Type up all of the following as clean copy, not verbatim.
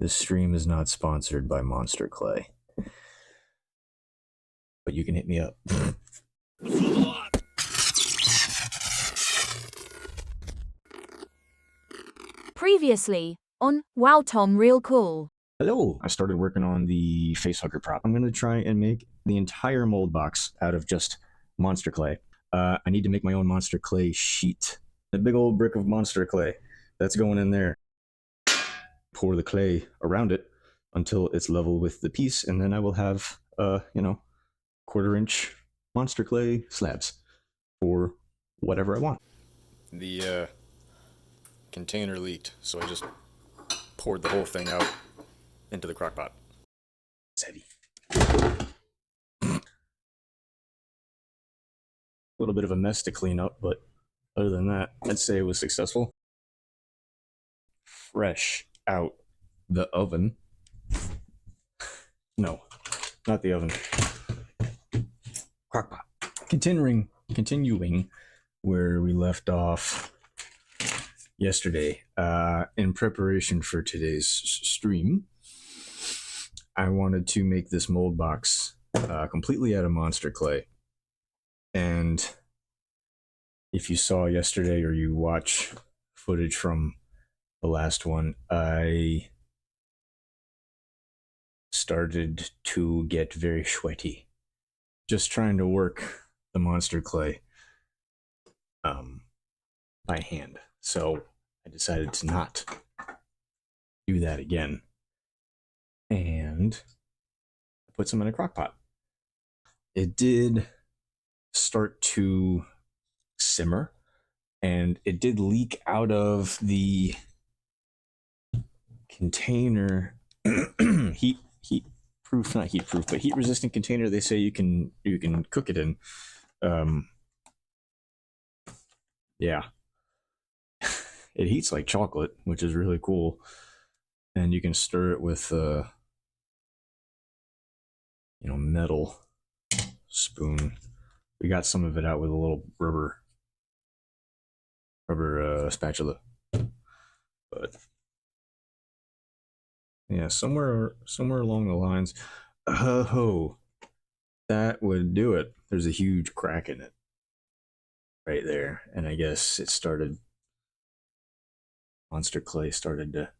This stream is not sponsored by Monster Clay, but you can hit me up. Previously on Wow Tom Real Cool. Hello! I started working on the Facehugger prop. I'm going to try and make the entire mold box out of just Monster Clay. I need to make my own Monster Clay sheet. A big old brick of Monster Clay. That's going in there. Pour the clay around it until it's level with the piece, and then I will have, 1/4-inch Monster Clay slabs for whatever I want. The container leaked, so I just poured the whole thing out into the crock pot. It's heavy. A little bit of a mess to clean up, but other than that, I'd say it was successful. Fresh out the oven. No, not the oven. Crock pot. Continuing where we left off yesterday, in preparation for today's stream, I wanted to make this mold box completely out of Monster Clay. And if you saw yesterday or you watch footage from the last one, I started to get very sweaty just trying to work the Monster Clay by hand. So I decided to not do that again, and I put some in a crock pot. It did start to simmer, and it did leak out of the container. heat proof, not heat proof, but heat resistant container they say you can cook it in. Yeah. It heats like chocolate, which is really cool. And you can stir it with metal spoon. We got some of it out with a little rubber spatula. But yeah, somewhere along the lines, that would do it. There's a huge crack in it right there, and I guess Monster Clay started to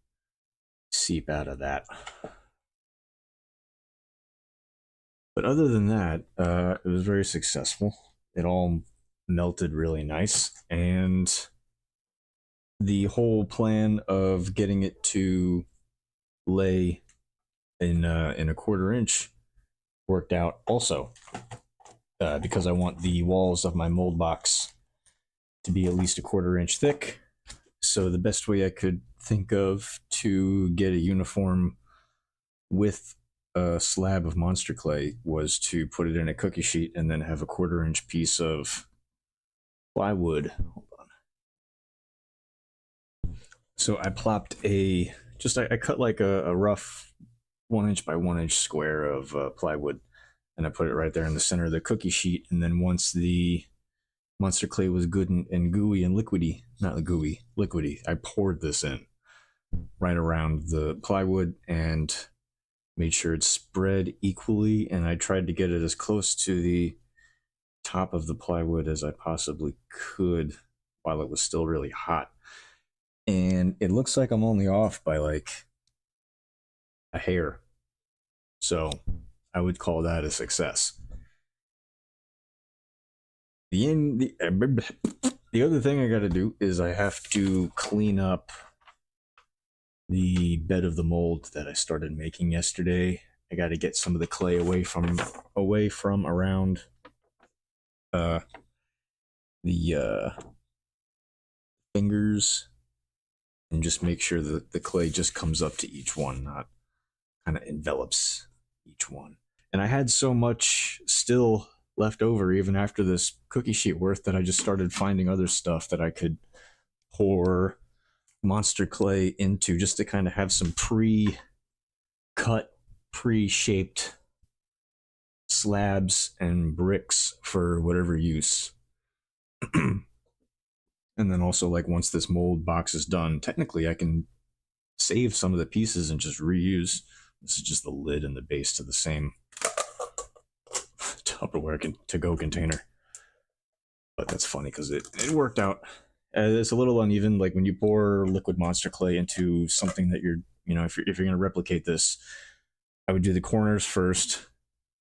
seep out of that. But other than that, it was very successful. It all melted really nice, and the whole plan of getting it to lay in a 1/4-inch worked out also, because I want the walls of my mold box to be at least a 1/4-inch thick. So the best way I could think of to get a uniform with a slab of Monster Clay was to put it in a cookie sheet and then have a 1/4-inch piece of plywood. Hold on. So I plopped I cut like a rough 1-inch by 1-inch square of plywood, and I put it right there in the center of the cookie sheet. And then once the Monster Clay was good and gooey and liquidy, I poured this in right around the plywood and made sure it spread equally, and I tried to get it as close to the top of the plywood as I possibly could while it was still really hot. And it looks like I'm only off by like a hair. So I would call that a success. The other thing I got to do is I have to clean up the bed of the mold that I started making yesterday. I got to get some of the clay away from around the fingers, and just make sure that the clay just comes up to each one, not kind of envelops each one. And I had so much still left over even after this cookie sheet worth that I just started finding other stuff that I could pour Monster Clay into, just to kind of have some pre-cut, pre-shaped slabs and bricks for whatever use. And then also, like, once this mold box is done, technically I can save some of the pieces and just reuse. This is just the lid and the base to the same Tupperware to-go container. But that's funny because it worked out. It's a little uneven, like when you pour liquid monster clay into something that you're, if you're going to replicate this, I would do the corners first,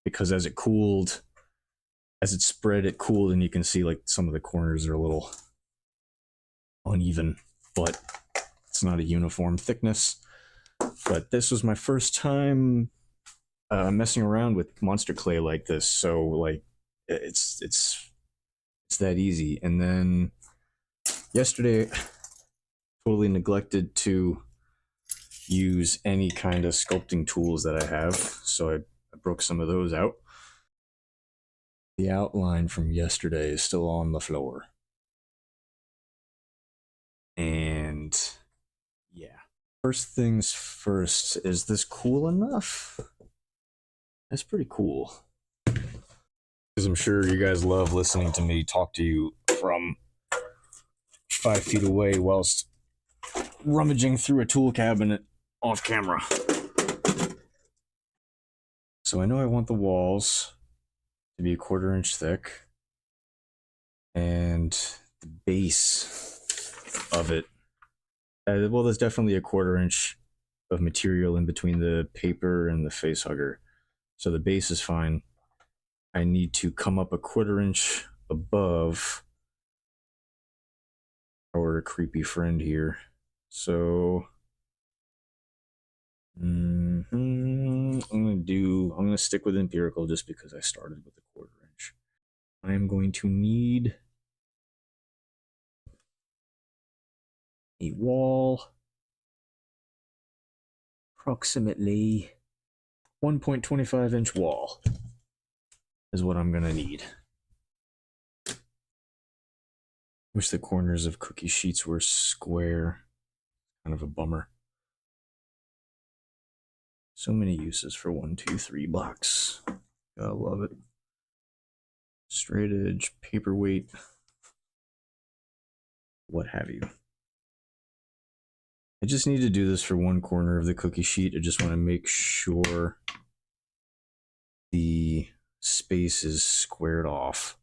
because as it spread, it cooled, and you can see like some of the corners are a little uneven, but it's not a uniform thickness. But this was my first time messing around with monster clay like this, so like it's that easy. And then yesterday, totally neglected to use any kind of sculpting tools that I have, so I broke some of those out. The outline from yesterday is still on the floor. And yeah. First things first, is this cool enough? That's pretty cool. Because I'm sure you guys love listening to me talk to you from 5 feet away whilst rummaging through a tool cabinet off camera. So I know I want the walls to be 1/4 inch thick, and the base of it, well, there's definitely a 1/4 inch of material in between the paper and the facehugger, so the base is fine. I need to come up a 1/4 inch above our creepy friend here. So I'm gonna stick with empirical just because I started with a 1/4 inch. I am going to need a wall approximately 1.25 inch wall is what I'm gonna need. Wish the corners of cookie sheets were square. Kind of a bummer. So many uses for 1, 2, 3 blocks. Gotta love it. Straight edge, paperweight, what have you. I just need to do this for one corner of the cookie sheet. I just want to make sure the space is squared off.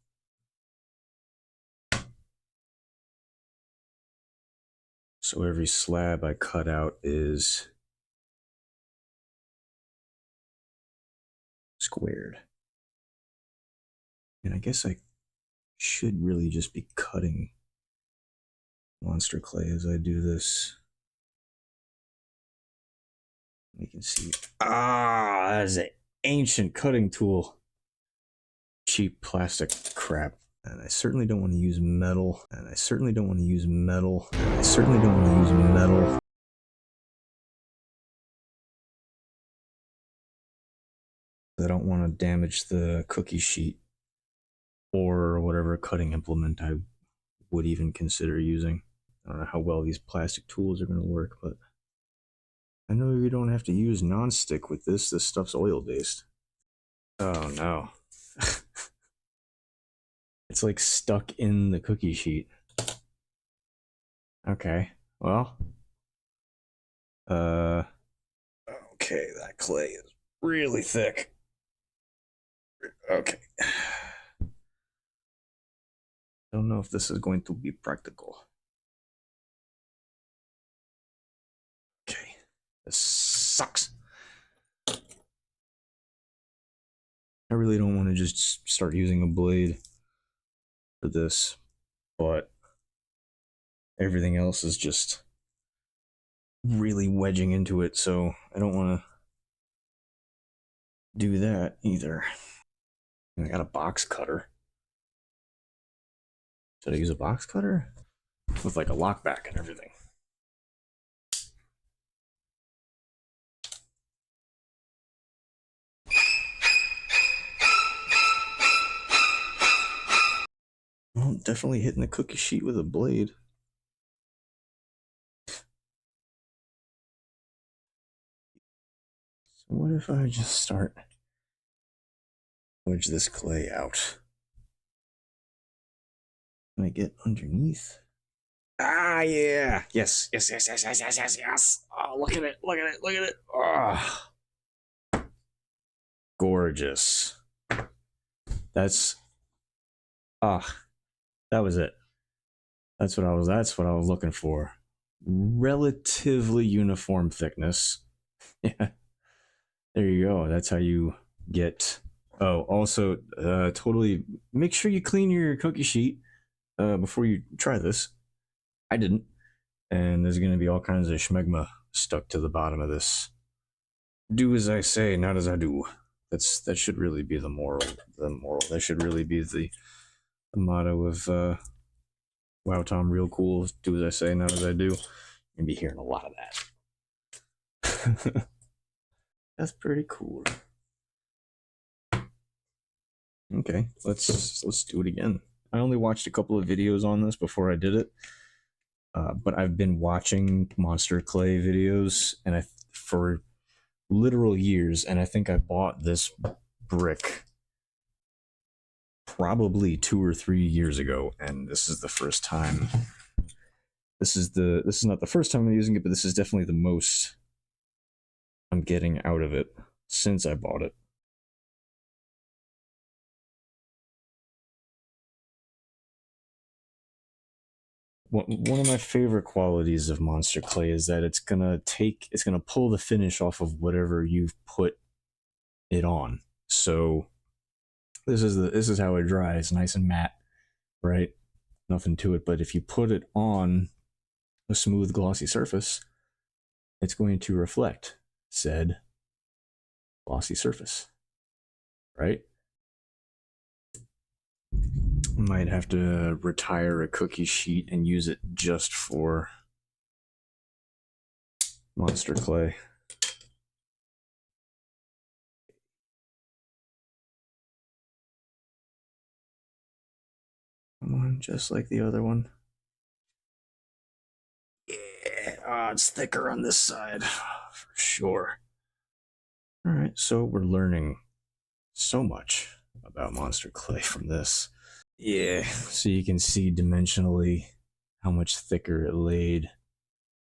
So every slab I cut out is squared. And I guess I should really just be cutting monster clay as I do this. You can see, that is an ancient cutting tool. Cheap plastic crap. And I certainly don't want to use metal. And I certainly don't want to use metal. And I certainly don't want to use metal. I don't want to damage the cookie sheet or whatever cutting implement I would even consider using. I don't know how well these plastic tools are going to work, but I know you don't have to use non-stick with this. This stuff's oil-based. Oh no. It's like stuck in the cookie sheet. Okay, well. Okay, that clay is really thick. Okay. Don't know if this is going to be practical. Okay, this sucks. I really don't want to just start using a blade for this, but everything else is just really wedging into it, so I don't want to do that either. I got a box cutter. Should I use a box cutter? With like a lockback and everything. Well, definitely hitting the cookie sheet with a blade. So what if I just start wedge this clay out? Can I get underneath? Ah, yeah. Yes, yes, yes, yes, yes, yes, yes, yes. Oh, look at it, look at it, look at it. Oh, gorgeous. That's, ah, that was it. That's what I was looking for. Relatively uniform thickness. Yeah, there you go. That's how you get. Oh, also, totally make sure you clean your cookie sheet before you try this. I didn't, and there's going to be all kinds of schmegma stuck to the bottom of this. Do as I say, not as I do. That should really be the moral. The moral. That should really be the motto of Wow Tom Real Cool. Do as I say, not as I do. You're gonna be hearing a lot of that. That's pretty cool. Okay, let's do it again. I only watched a couple of videos on this before I did it, but I've been watching Monster Clay videos and for literal years, and I think I bought this brick probably 2 or 3 years ago, and this is the first time. This is not the first time I'm using it, but this is definitely the most I'm getting out of it since I bought it. One of my favorite qualities of Monster Clay is that it's gonna pull the finish off of whatever you've put it on. So this is how it dries, nice and matte, right? Nothing to it. But if you put it on a smooth, glossy surface, it's going to reflect said glossy surface, right? Might have to retire a cookie sheet and use it just for Monster Clay. Come on, just like the other one. Yeah, it's thicker on this side, for sure. All right, so we're learning so much about Monster Clay from this. Yeah, so you can see dimensionally how much thicker it laid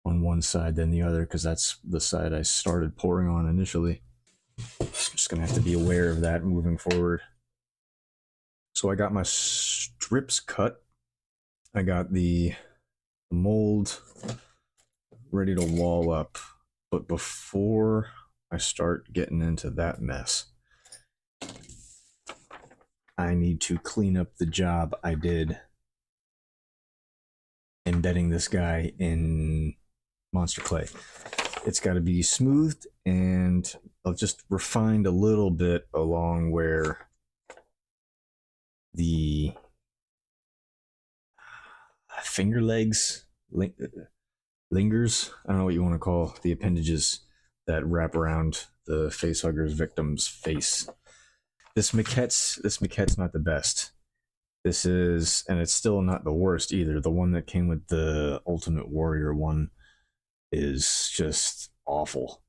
on one side than the other, because that's the side I started pouring on initially. I'm just gonna have to be aware of that moving forward. So I got my strips cut. I got the mold ready to wall up. But before I start getting into that mess, I need to clean up the job I did embedding this guy in Monster Clay. It's got to be smoothed, and I've just refined a little bit along where the finger legs lingers. I don't know what you want to call the appendages that wrap around the facehugger's victim's face. This maquette's not the best. This is, and it's still not the worst either. The one that came with the Ultimate Warrior one is just awful.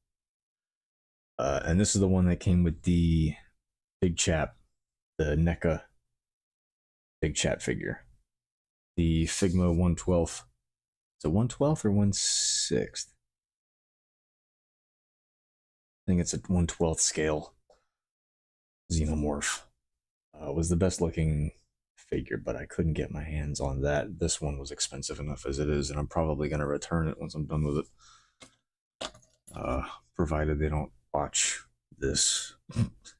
And this is the one that came with the big chap, the NECA big chap figure, the Figma 1/12. Is it 1/12 or 1/6? I think it's a 1/12 scale xenomorph. Was the best looking figure, but I couldn't get my hands on that. This one was expensive enough as it is, and I'm probably going to return it once I'm done with it. Provided they don't watch this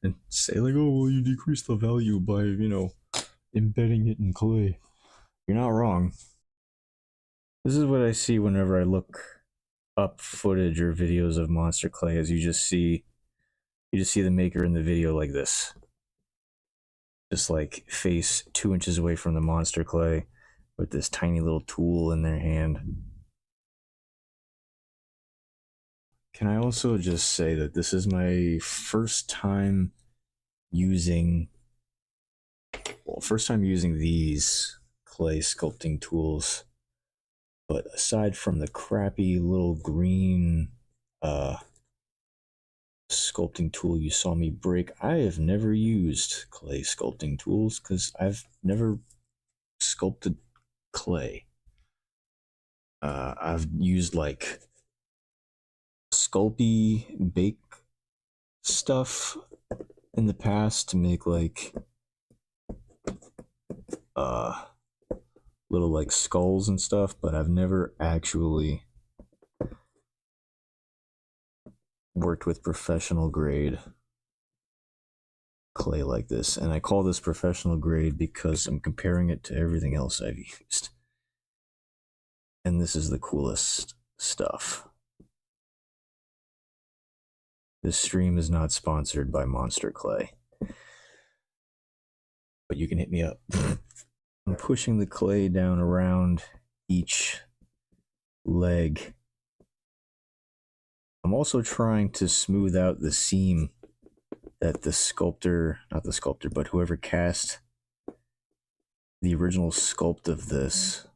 and say like, oh, well, you decreased the value by, embedding it in clay. You're not wrong. This is what I see whenever I look up footage or videos of Monster Clay, as you just see the maker in the video like this. Just like face 2 inches away from the Monster Clay with this tiny little tool in their hand. Can I also just say that this is my first time using these clay sculpting tools, but aside from the crappy little green sculpting tool you saw me break, I have never used clay sculpting tools because I've never sculpted clay. I've used like Sculpey bake stuff in the past to make like little like skulls and stuff, but I've never actually worked with professional grade clay like this. And I call this professional grade because I'm comparing it to everything else I've used. And this is the coolest stuff. This stream is not sponsored by Monster Clay, but you can hit me up. I'm pushing the clay down around each leg. I'm also trying to smooth out the seam that the sculptor, not the sculptor, but whoever cast the original sculpt of this,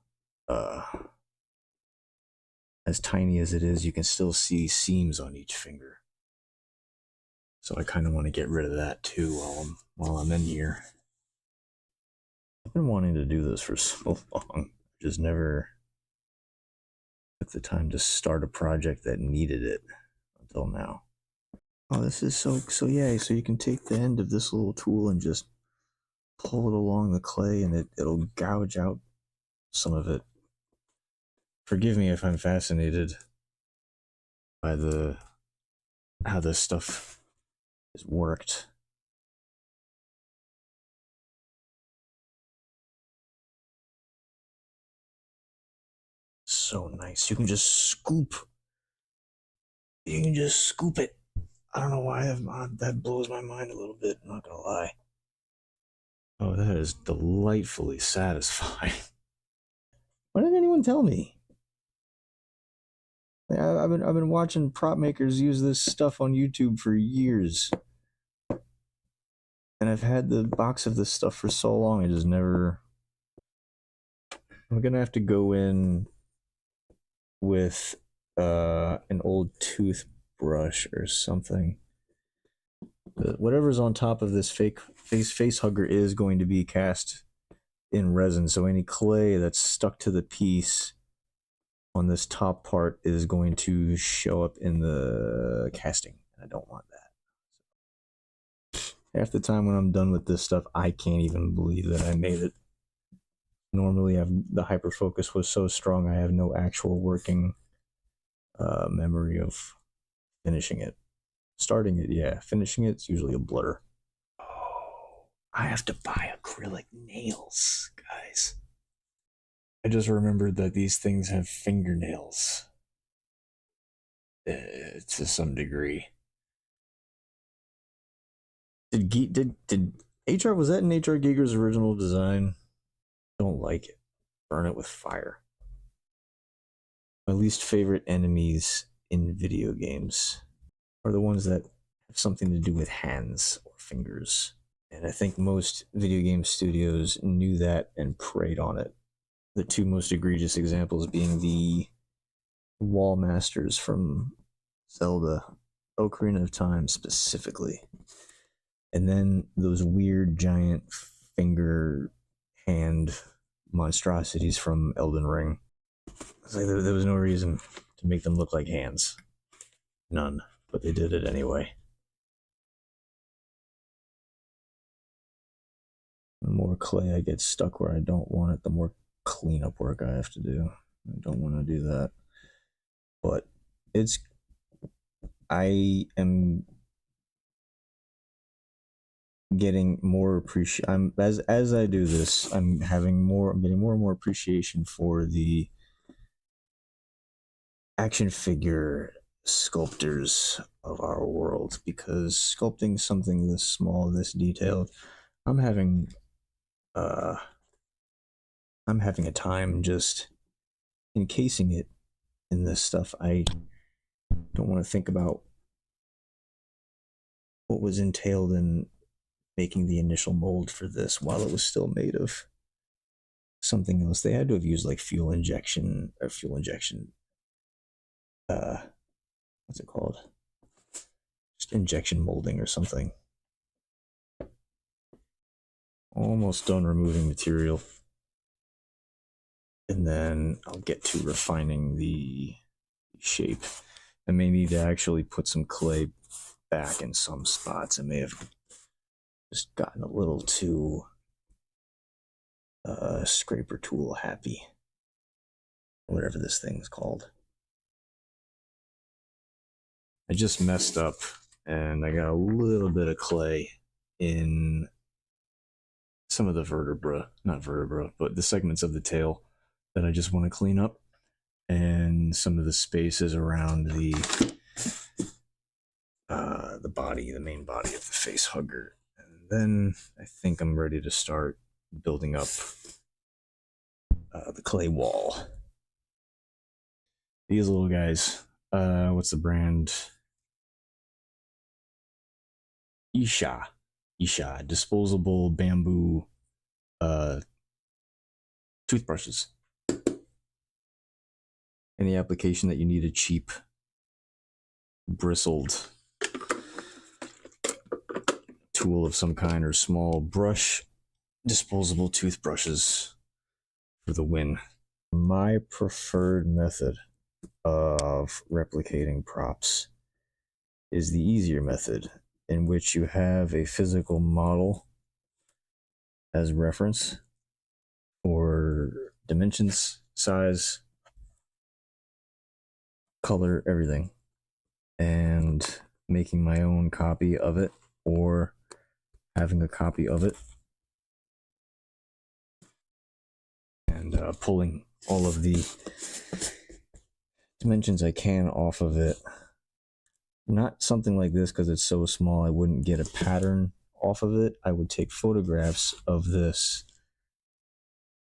as tiny as it is, you can still see seams on each finger. So I kind of want to get rid of that too while I'm in here. I've been wanting to do this for so long, just never took the time to start a project that needed it until now. Oh, this is so yay! So you can take the end of this little tool and just pull it along the clay, and it'll gouge out some of it. Forgive me if I'm fascinated by how this stuff is worked. So nice. You can just scoop. You can just scoop it. I don't know why that blows my mind a little bit. I'm not gonna lie. Oh, that is delightfully satisfying. Why didn't anyone tell me? I've been watching prop makers use this stuff on YouTube for years, and I've had the box of this stuff for so long. I just never. I'm gonna have to go in with an old toothbrush or something. Whatever's on top of this face hugger is going to be cast in resin, so any clay that's stuck to the piece on this top part is going to show up in the casting. I don't want that. Half the time when I'm done with this stuff, I can't even believe that I made it. Normally, the hyperfocus was so strong, I have no actual working memory of finishing it. Starting it, yeah. Finishing it's usually a blur. Oh, I have to buy acrylic nails, guys. I just remembered that these things have fingernails. To some degree. Did HR, was that in HR Giger's original design? Don't like it. Burn it with fire. My least favorite enemies in video games are the ones that have something to do with hands or fingers. And I think most video game studios knew that and preyed on it. The two most egregious examples being the wall masters from Zelda, Ocarina of Time specifically. And then those weird giant finger hand monstrosities from Elden Ring. It's like there was no reason to make them look like hands. None. But they did it anyway. The more clay I get stuck where I don't want it, the more cleanup work I have to do. I don't want to do that. But I am getting more as I do this, I'm getting more and more appreciation for the action figure sculptors of our world, because sculpting something this small, this detailed, I'm having a time just encasing it in this stuff. I don't want to think about what was entailed in making the initial mold for this while it was still made of something else. They had to have used like fuel injection, what's it called? Just injection molding or something. Almost done removing material. And then I'll get to refining the shape. I may need to actually put some clay back in some spots. I may have just gotten a little too scraper tool happy, whatever this thing's called. I just messed up and I got a little bit of clay in some of the not vertebra, but the segments of the tail that I just want to clean up, and some of the spaces around the body, the main body of the face hugger. And then I think I'm ready to start building up the clay wall. These little guys, what's the brand? Isha disposable bamboo toothbrushes. Any application that you need a cheap bristled tool of some kind or small brush, disposable toothbrushes for the win. My preferred method of replicating props is the easier method, in which you have a physical model as reference for dimensions, size, color, everything, and making my own copy of it or having a copy of it and pulling all of the dimensions I can off of it. Not something like this, because it's so small I wouldn't get a pattern off of it. I would take photographs of this,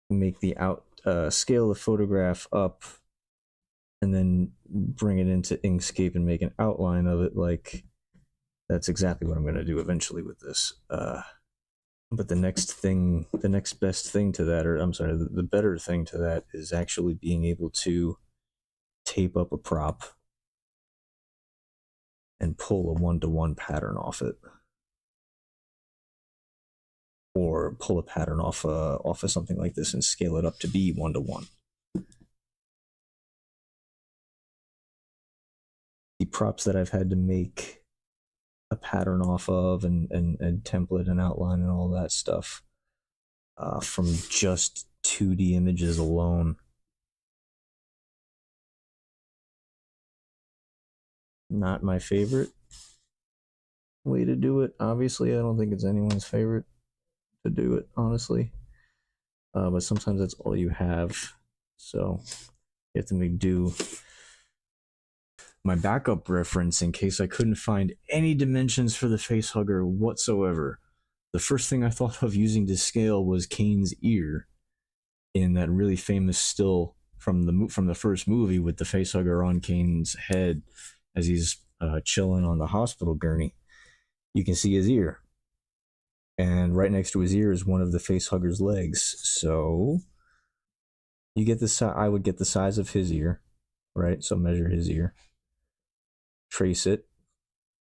make the scale the photograph up, and then bring it into Inkscape and make an outline of it. Like, that's exactly what I'm going to do eventually with this. But the next best thing to that, or I'm sorry, the better thing to that is actually being able to tape up a prop and pull a one-to-one pattern off it, or pull a pattern off of something like this and scale it up to be one-to-one. The props that I've had to make a pattern off of and template and outline and all that stuff from just 2D images alone, not my favorite way to do it. Obviously, I don't think it's anyone's favorite to do it, honestly. But sometimes that's all you have, so you have to make do. My backup reference, in case I couldn't find any dimensions for the facehugger whatsoever, the first thing I thought of using to scale was Kane's ear in that really famous still from the first movie with the facehugger on Kane's head as he's chilling on the hospital gurney. You can see his ear, and right next to his ear is one of the facehugger's legs. So you get I would get the size of his ear, right? So measure his ear, trace it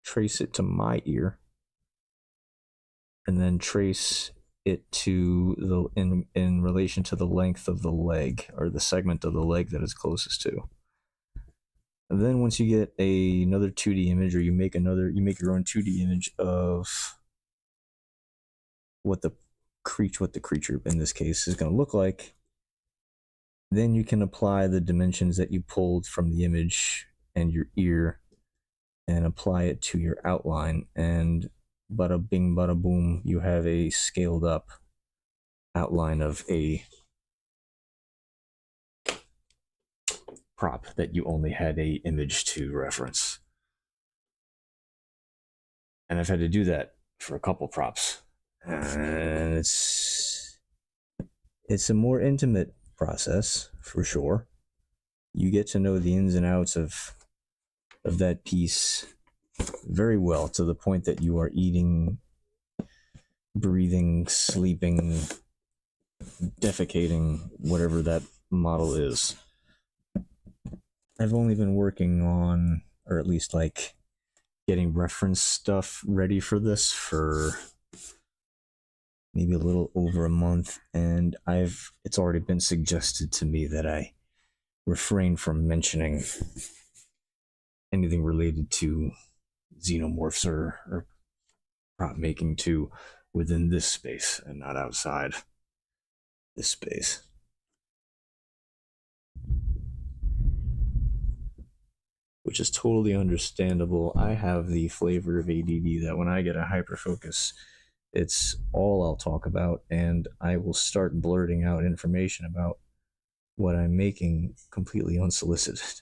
to my ear, and then trace it to in relation to the length of the leg, or the segment of the leg that is closest to. And then once you get another 2D image, or you make your own 2D image of what the creature in this case is going to look like, then you can apply the dimensions that you pulled from the image and your ear and apply it to your outline, and bada bing bada boom, you have a scaled up outline of a prop that you only had a image to reference. And I've had to do that for a couple props, and it's a more intimate process for sure. You get to know the ins and outs of that piece very well, to the point that you are eating, breathing, sleeping, defecating, whatever that model is. I've only been working on, or at least like getting reference stuff ready for this for maybe a little over a month, and it's already been suggested to me that I refrain from mentioning anything related to xenomorphs or prop making to within this space and not outside this space. Which is totally understandable. I have the flavor of ADD that when I get a hyperfocus, it's all I'll talk about, and I will start blurting out information about what I'm making completely unsolicited.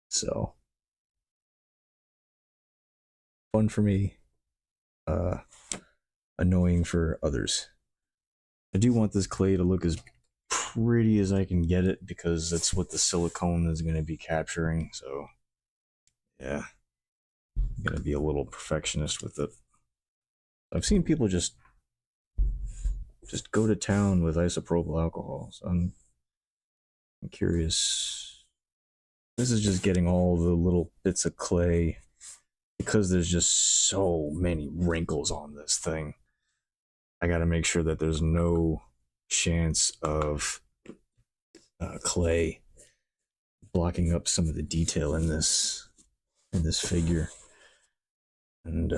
So, fun for me, annoying for others. I do want this clay to look as pretty as I can get it because that's what the silicone is going to be capturing. So, yeah, I'm going to be a little perfectionist with it. I've seen people just go to town with isopropyl alcohol. So I'm curious. This is just getting all the little bits of clay because there's just so many wrinkles on this thing. I got to make sure that there's no chance of clay blocking up some of the detail in this figure. And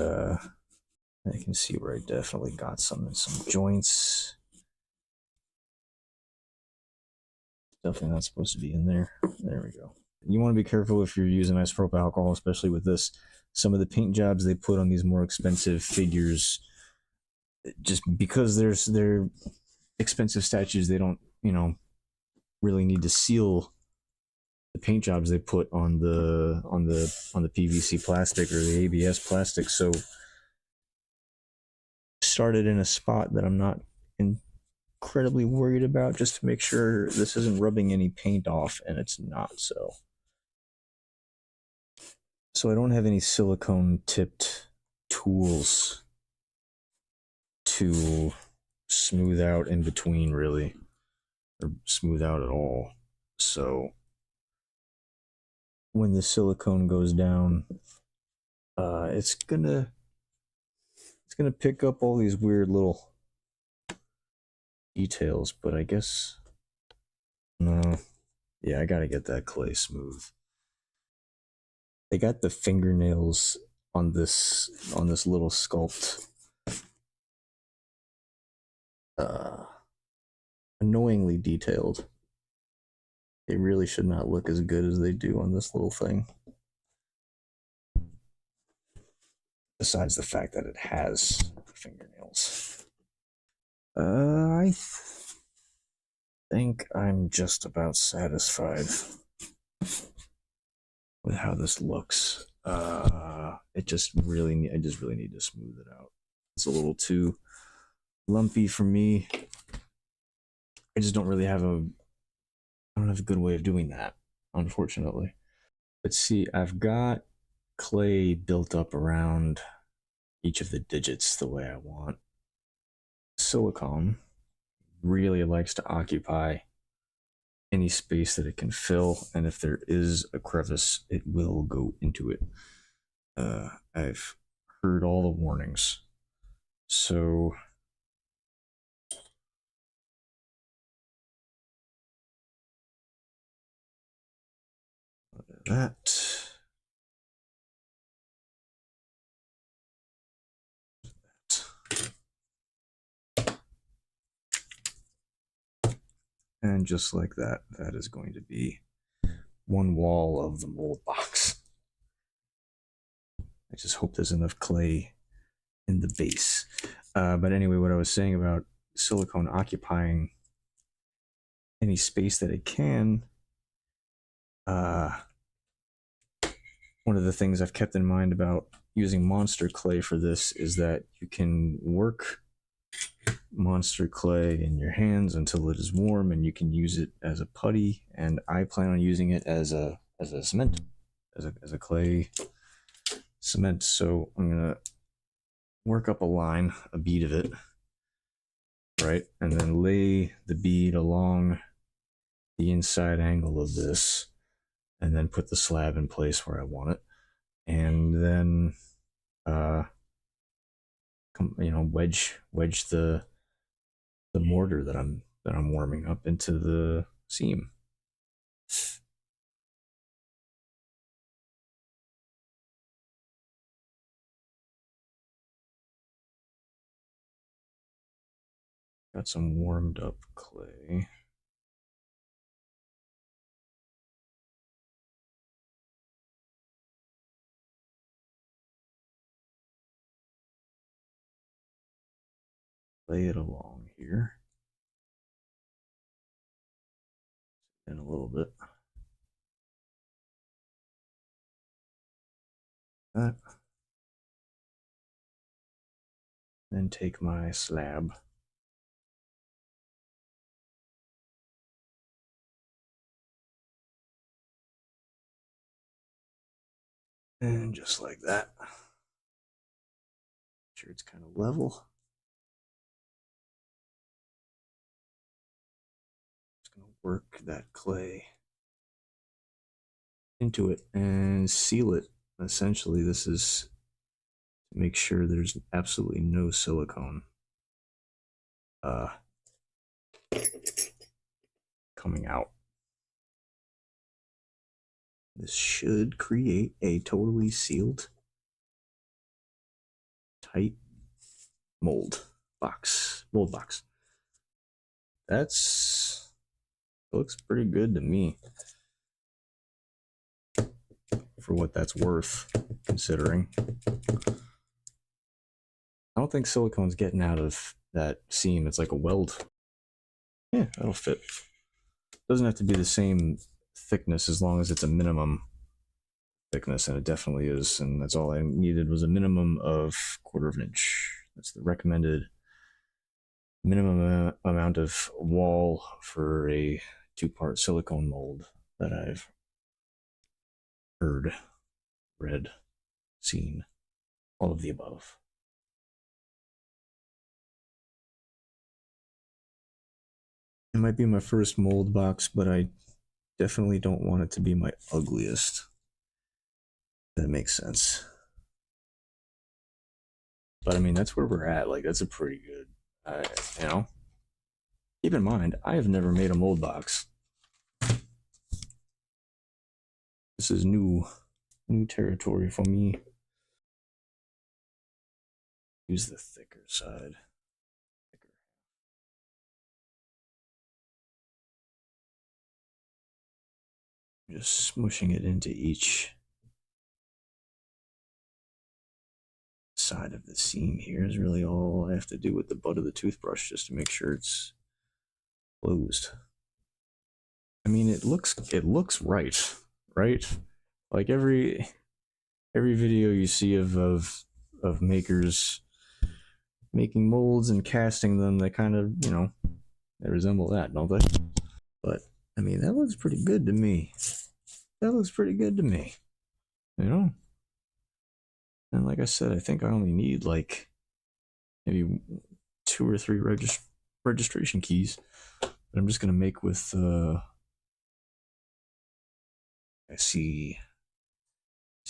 I can see where I definitely got some joints. Definitely not supposed to be in there. There we go. You want to be careful if you're using isopropyl alcohol, especially with this. Some of the paint jobs they put on these more expensive figures, just because they're expensive statues, they don't, really need to seal the paint jobs they put on the PVC plastic or the ABS plastic. So started in a spot that I'm not incredibly worried about, just to make sure this isn't rubbing any paint off, and it's not. So I don't have any silicone tipped tools to smooth out in between, really, or smooth out at all. So when the silicone goes down, it's gonna pick up all these weird little details, but I guess no. Yeah, I gotta get that clay smooth. They got the fingernails on this little sculpt annoyingly detailed. They really should not look as good as they do on this little thing. Besides the fact that it has fingernails. I think I'm just about satisfied with how this looks. I just really need to smooth it out. It's a little too lumpy for me. I just don't really have a good way of doing that, unfortunately. Let's see, I've got clay built up around each of the digits the way I want. Silicone really likes to occupy any space that it can fill, and if there is a crevice, it will go into it. I've heard all the warnings. So that. And just like that, that is going to be one wall of the mold box. I just hope there's enough clay in the base. But anyway, what I was saying about silicone occupying any space that it can, one of the things I've kept in mind about using monster clay for this is that you can work monster clay in your hands until it is warm, and you can use it as a putty, and I plan on using it as a cement, as a clay cement. So I'm gonna work up a bead of it, right, and then lay the bead along the inside angle of this, and then put the slab in place where I want it, and then wedge the mortar that I'm warming up into the seam. Got some warmed up clay. Lay it along here. In a little bit. That. Then take my slab. And just like that. Make sure it's kind of level. Just going to work that clay into it and seal it. Essentially, this is to make sure there's absolutely no silicone coming out. This should create a totally sealed, tight mold box. Looks pretty good to me, for what that's worth, considering. I don't think silicone's getting out of that seam. It's like a weld. Yeah, that'll fit. Doesn't have to be the same thickness as long as it's a minimum thickness, and it definitely is. And that's all I needed, was a minimum of 1/4 inch. That's the recommended minimum amount of wall for a 2-part silicone mold that I've heard, read, seen, all of the above. It might be my first mold box, but I definitely don't want it to be my ugliest. That makes sense. But I mean, that's where we're at. Like, that's a pretty good, keep in mind, I have never made a mold box. This is new territory for me. Use the thicker side. Just smushing it into each side of the seam here is really all I have to do with the butt of the toothbrush, just to make sure it's closed. I mean, it looks right? Like every video you see of makers making molds and casting them, they kind of, they resemble that, don't they? But I mean, that looks pretty good to me. And like I said, I think I only need like maybe 2 or 3 registration keys that I'm just gonna make with I see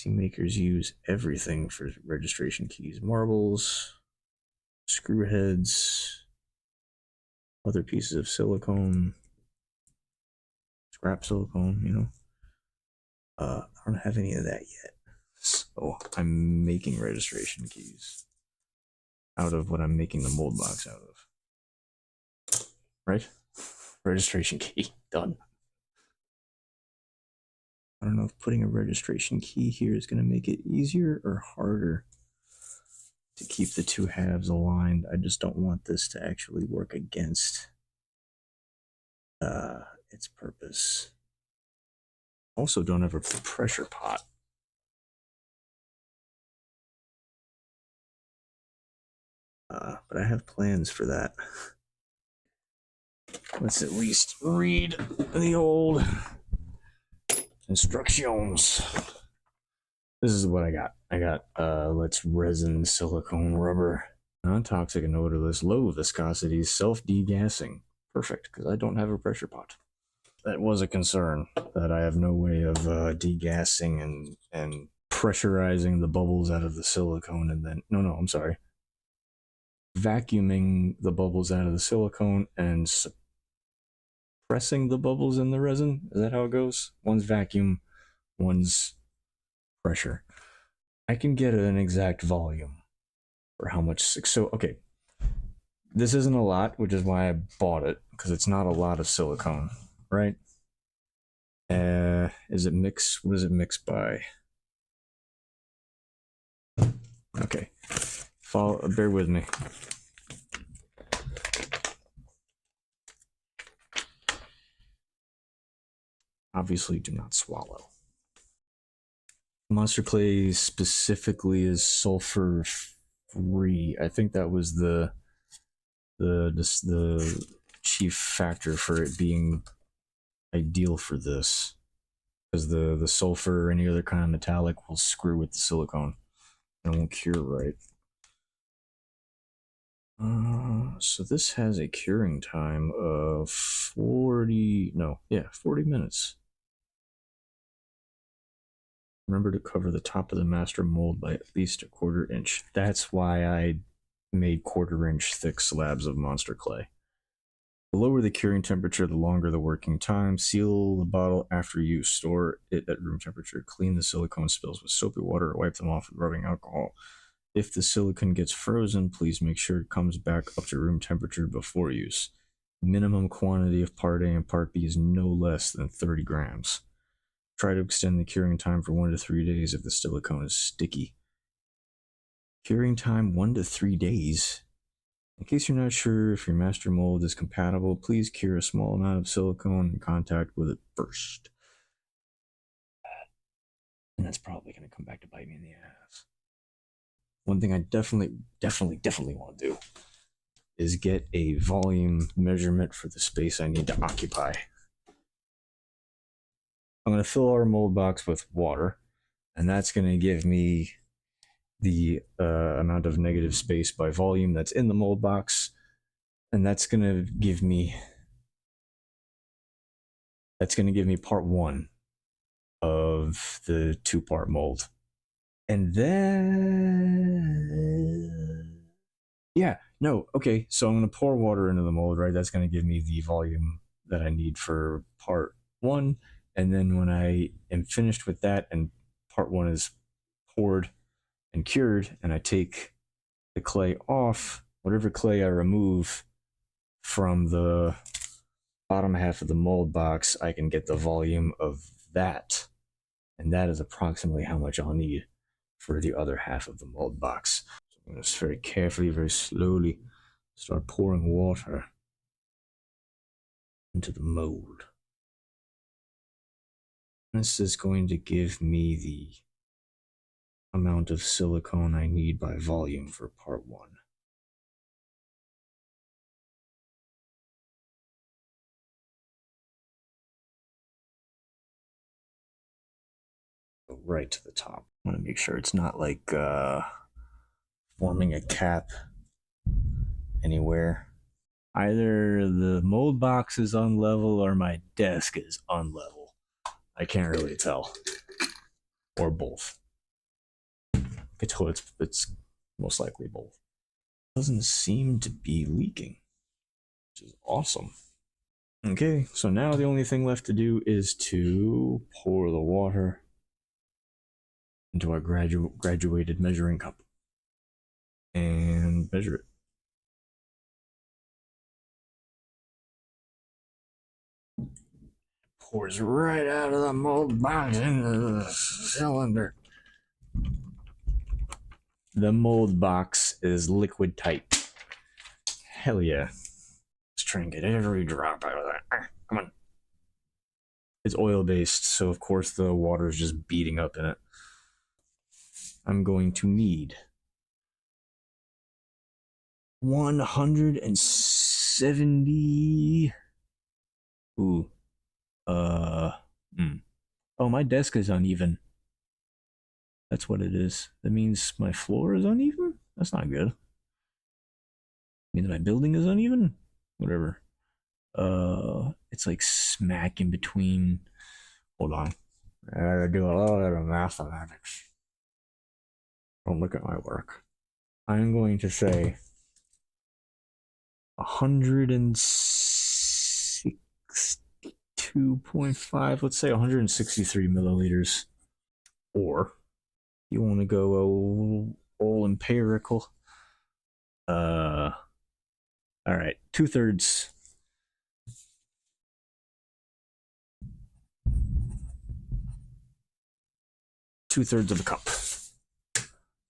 makers use everything for registration keys: marbles, screw heads, other pieces of silicone, scrap silicone, I don't have any of that yet. So I'm making registration keys out of what I'm making the mold box out of. Right? Registration key. Done. I don't know if putting a registration key here is going to make it easier or harder to keep the two halves aligned. I just don't want this to actually work against its purpose. Also, don't have a pressure pot. But I have plans for that. Let's at least read the old instructions. This is what I got. I got let's resin silicone rubber, non-toxic and odorless, low viscosity, self-degassing. Perfect, because I don't have a pressure pot. That was a concern, that I have no way of degassing and pressurizing the bubbles out of the silicone, and then I'm sorry. vacuuming the bubbles out of the silicone and suppressing the bubbles in the resin. Is that how it goes? One's vacuum, one's pressure. I can get an exact volume for how much. So, okay, this isn't a lot, which is why I bought it, because it's not a lot of silicone, right? Is it mixed? What is it mixed by? Okay, bear with me. Obviously, do not swallow. Monster clay specifically is sulfur free. I think that was the chief factor for it being ideal for this, because the sulfur or any other kind of metallic will screw with the silicone and it won't cure right. So this has a curing time of 40 minutes. Remember to cover the top of the master mold by at least a 1/4 inch. That's why I made 1/4 inch thick slabs of monster clay. The lower the curing temperature, the longer the working time. Seal the bottle after use. Store it at room temperature. Clean the silicone spills with soapy water or wipe them off with rubbing alcohol. If the silicone gets frozen, please make sure it comes back up to room temperature before use. Minimum quantity of part A and part B is no less than 30 grams. Try to extend the curing time for 1 to 3 days if the silicone is sticky. Curing time 1 to 3 days. In case you're not sure if your master mold is compatible, please cure a small amount of silicone in contact with it first. And that's probably going to come back to bite me in the ass. One thing I definitely want to do is get a volume measurement for the space I need to occupy. I'm going to fill our mold box with water, and that's going to give me the amount of negative space by volume that's in the mold box, and that's going to give me part 1 of the 2-part mold. And then so I'm going to pour water into the mold, right? That's going to give me the volume that I need for part 1. And then when I am finished with that and part 1 is poured and cured, and I take the clay off, whatever clay I remove from the bottom half of the mold box, I can get the volume of that. And that is approximately how much I'll need for the other half of the mold box. So I'm going to very carefully, very slowly start pouring water into the mold. This is going to give me the amount of silicone I need by volume for part 1. Go right to the top. I want to make sure it's not like forming a cap anywhere. Either the mold box is unlevel or my desk is unlevel. I can't really tell. Or both. I can tell it's most likely both. Doesn't seem to be leaking, which is awesome. Okay, so now the only thing left to do is to pour the water into our graduated measuring cup and measure it. Pours right out of the mold box into the cylinder. The mold box is liquid tight. Hell yeah. Let's try and get every drop out of that. Come on. It's oil based, so of course the water is just beating up in it. I'm going to need 170. Oh, my desk is uneven. That's what it is. That means my floor is uneven? That's not good. Means my building is uneven? Whatever. It's like smack in between. Hold on. I gotta do a little bit of mathematics. Don't look at my work. I'm going to say 162.5, let's say 163 milliliters. Or you want to go all empirical. All right, 2/3. Two-thirds of a cup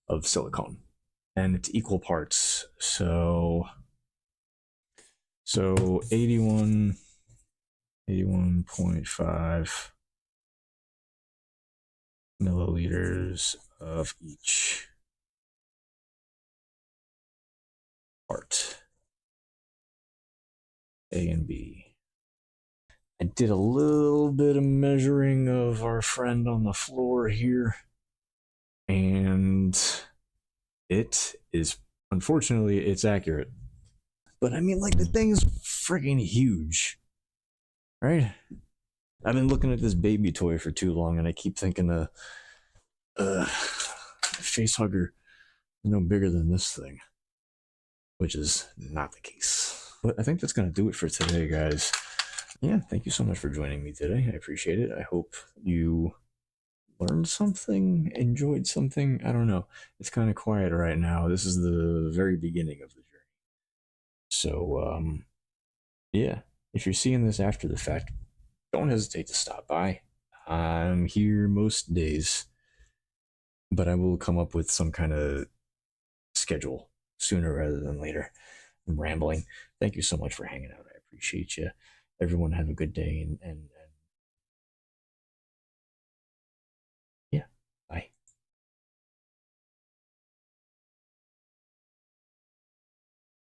of silicone, and it's equal parts. So 81.5 milliliters of each part, A and B. I did a little bit of measuring of our friend on the floor here, and it is, unfortunately, it's accurate. But I mean, like, the thing is freaking huge, right? I've been looking at this baby toy for too long, and I keep thinking, Facehugger is no bigger than this thing, which is not the case. But I think that's going to do it for today, guys. Yeah, thank you so much for joining me today. I appreciate it. I hope you learned something, enjoyed something. I don't know. It's kind of quiet right now. This is the very beginning of the journey. So, yeah, if you're seeing this after the fact, don't hesitate to stop by. I'm here most days, but I will come up with some kind of schedule sooner rather than later. I'm rambling. Thank you so much for hanging out. I appreciate you. Everyone have a good day, and